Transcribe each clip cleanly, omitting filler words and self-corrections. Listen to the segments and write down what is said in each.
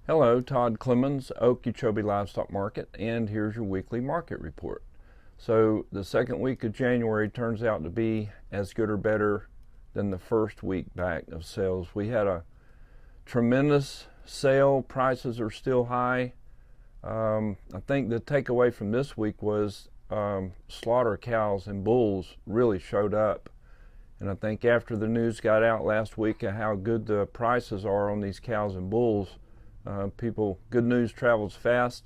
Hello, Todd Clemens, Okeechobee Livestock Market, and here's your weekly market report. So the second week of January turns out to be as good or better than the first week back of sales. We had a tremendous sale. Prices are still high. I think the takeaway from this week was slaughter cows and bulls really showed up. And I think after the news got out last week of how good the prices are on these cows and bulls, good news travels fast,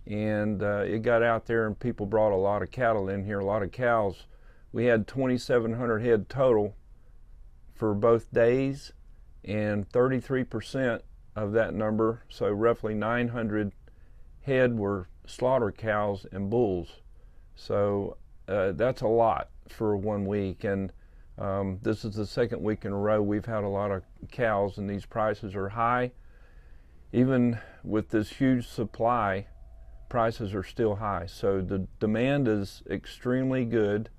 and it got out there and people brought a lot of cattle in here, a lot of cows. We had 2,700 head total for both days, and 33% of that number, so roughly 900 head, were slaughter cows and bulls. So that's a lot for 1 week, and this is the second week in a row we've had a lot of cows, and these prices are high. Even with this huge supply, prices are still high. So the demand is extremely good.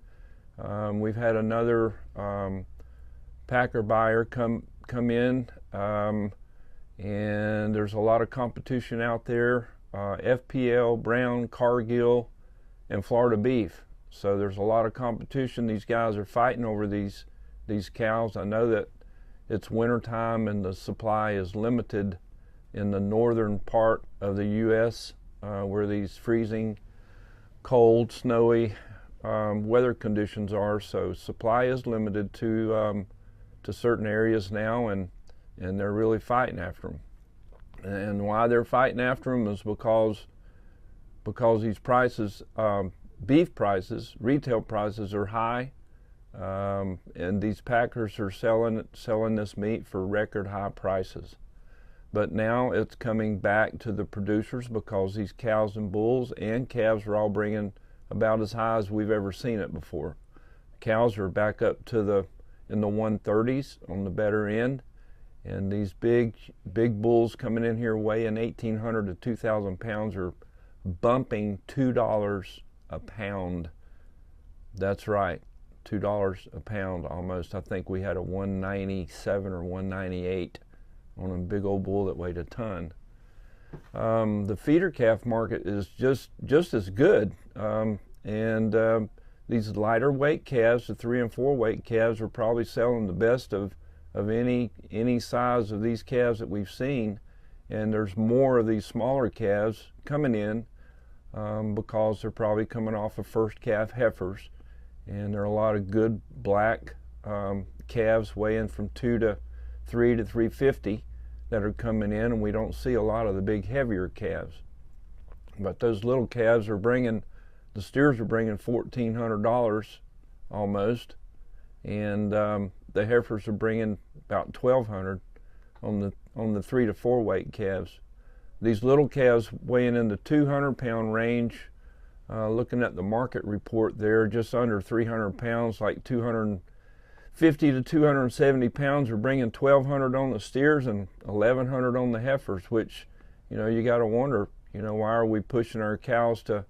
We've had another packer buyer come in, and there's a lot of competition out there. FPL, Brown, Cargill, and Florida Beef. So there's a lot of competition. These guys are fighting over these cows. I know that it's winter time and the supply is limited in the northern part of the U.S. Where these freezing, cold, snowy weather conditions are. So supply is limited to certain areas now, and they're really fighting after them. And why they're fighting after them is because these prices, beef prices, retail prices are high, and these packers are selling this meat for record high prices. But now it's coming back to the producers because these cows and bulls and calves are all bringing about as high as we've ever seen it before. Cows are back up to in the 130s on the better end, and these big bulls coming in here weighing 1,800 to 2,000 pounds are bumping $2 a pound. That's right, $2 a pound almost. I think we had a 197 or 198 on a big old bull that weighed a ton. The feeder calf market is just as good, and these lighter weight calves, the 3 and 4 weight calves, are probably selling the best of any size of these calves that we've seen. And there's more of these smaller calves coming in because they're probably coming off of first calf heifers, and there are a lot of good black calves weighing from 2 to 3 to 350 that are coming in, and we don't see a lot of the big heavier calves. But those little calves are bringing, the steers are bringing $1,400 almost, and the heifers are bringing about $1,200 on the 3 to 4 weight calves. These little calves weighing in the 200-pound range, looking at the market report there, just under 300 pounds, like 250 to 270 pounds, are bringing $1,200 on the steers and $1,100 on the heifers, which, you got to wonder, why are we pushing our cows to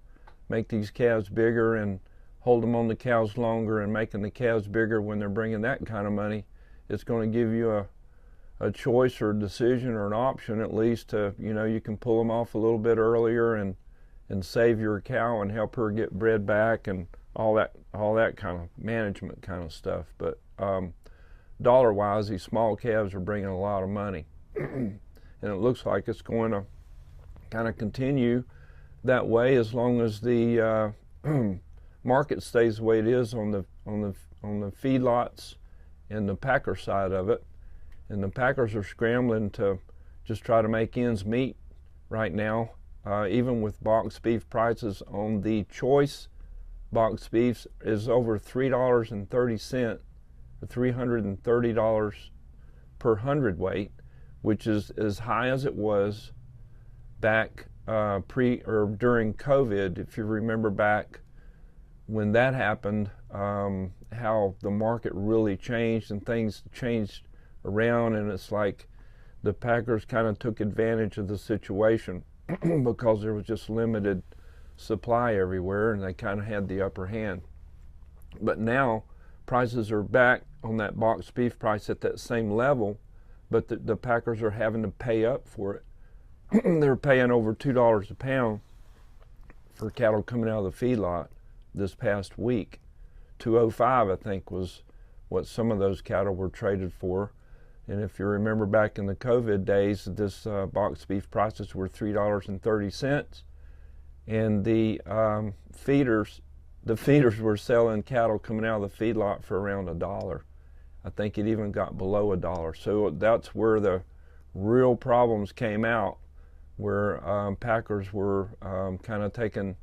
make these calves bigger and hold them on the cows longer and making the calves bigger when they're bringing that kind of money? It's going to give you a choice or a decision or an option at least to, you can pull them off a little bit earlier and save your cow and help her get bred back and all that kind of management kind of stuff. But dollar-wise, these small calves are bringing a lot of money, and it looks like it's going to kind of continue that way as long as the market stays the way it is on the feedlots and the packer side of it. And the packers are scrambling to just try to make ends meet right now, even with box beef prices on the choice box beefs is over $3.30 to $330 per hundredweight, which is as high as it was back during COVID. If you remember back when that happened, how the market really changed and things changed around, and it's like the packers kind of took advantage of the situation because there was just limited supply everywhere, and they kind of had the upper hand. But now prices are back on that boxed beef price at that same level, but the packers are having to pay up for it. they're paying over $2 a pound for cattle coming out of the feedlot this past week. 205, I think, was what some of those cattle were traded for. And if you remember back in the COVID days, this box beef prices were $3.30, and the feeders were selling cattle coming out of the feedlot for around $1. I think it even got below $1. So that's where the real problems came out, where packers were kind of taking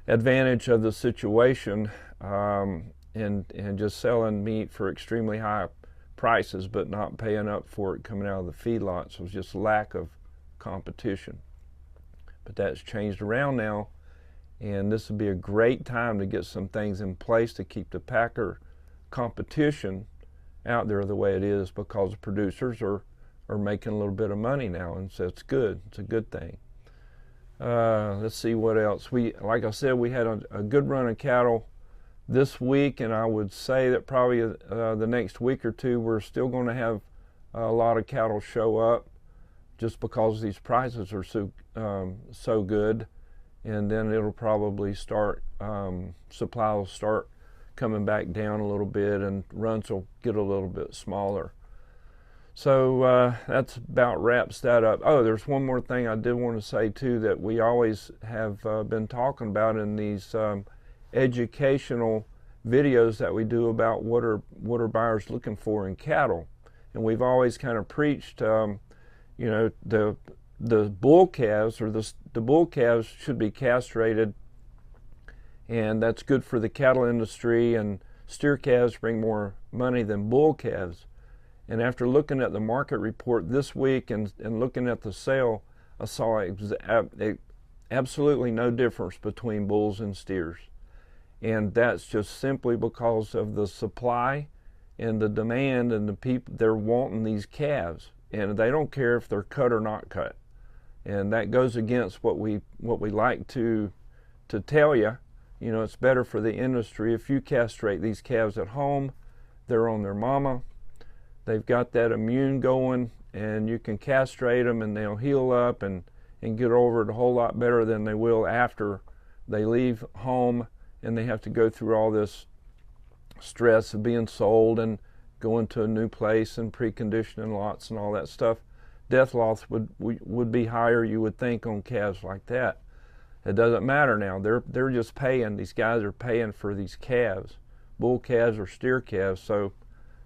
advantage of the situation and just selling meat for extremely high prices, but not paying up for it coming out of the feedlot. So it was just lack of competition. But that's changed around now, and this would be a great time to get some things in place to keep the packer competition out there the way it is, because the producers are making a little bit of money now, and so it's good. It's a good thing. Let's see what else. Like I said, we had a good run of cattle this week, and I would say that probably the next week or two we're still going to have a lot of cattle show up, just because these prices are so good. And then it'll probably start, supply will start coming back down a little bit, and runs will get a little bit smaller. So that's about wraps that up. Oh, there's one more thing I did want to say too, that we always have been talking about in these educational videos that we do about what are buyers looking for in cattle. And we've always kind of preached, you know, the bull calves, or the bull calves should be castrated, and that's good for the cattle industry, and steer calves bring more money than bull calves. And after looking at the market report this week and looking at the sale, I saw absolutely no difference between bulls and steers. And that's just simply because of the supply and the demand, and the people, they're wanting these calves, and they don't care if they're cut or not cut. And that goes against what we like to tell you. You know, it's better for the industry if you castrate these calves at home. They're on their mama. They've got that immune going, and you can castrate them and they'll heal up and get over it a whole lot better than they will after they leave home and they have to go through all this stress of being sold and going to a new place and preconditioning lots and all that stuff. Death loss would be higher, you would think, on calves like that. It doesn't matter now. They're just paying. These guys are paying for these calves, bull calves or steer calves. So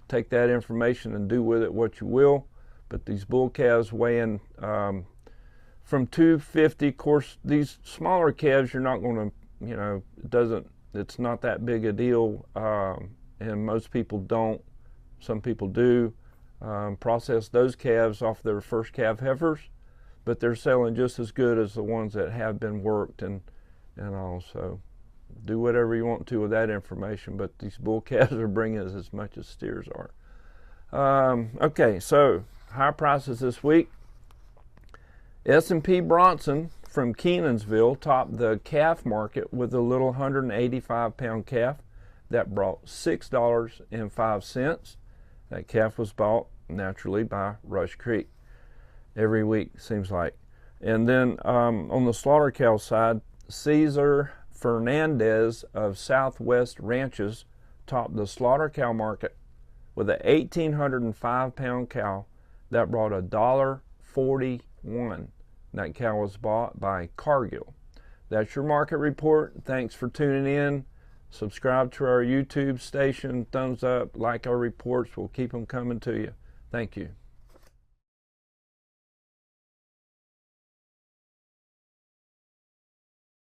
take that information and do with it what you will. But these bull calves weighing from 250. Of course, these smaller calves, you're not going to, you know, it's not that big a deal, and most people don't. Some people do process those calves off their first calf heifers, but they're selling just as good as the ones that have been worked and all. So do whatever you want to with that information, but these bull calves are bringing us as much as steers are. Okay, so high prices this week. S&P Bronson from Kenansville topped the calf market with a little 185-pound calf that brought $6.05. That calf was bought naturally by Rush Creek every week, seems like. And then on the slaughter cow side, Cesar Fernandez of Southwest Ranches topped the slaughter cow market with a 1,805-pound cow that brought $1.41. That cow was bought by Cargill. That's your market report. Thanks for tuning in. Subscribe to our YouTube station. Thumbs up. Like our reports. We'll keep them coming to you. Thank you.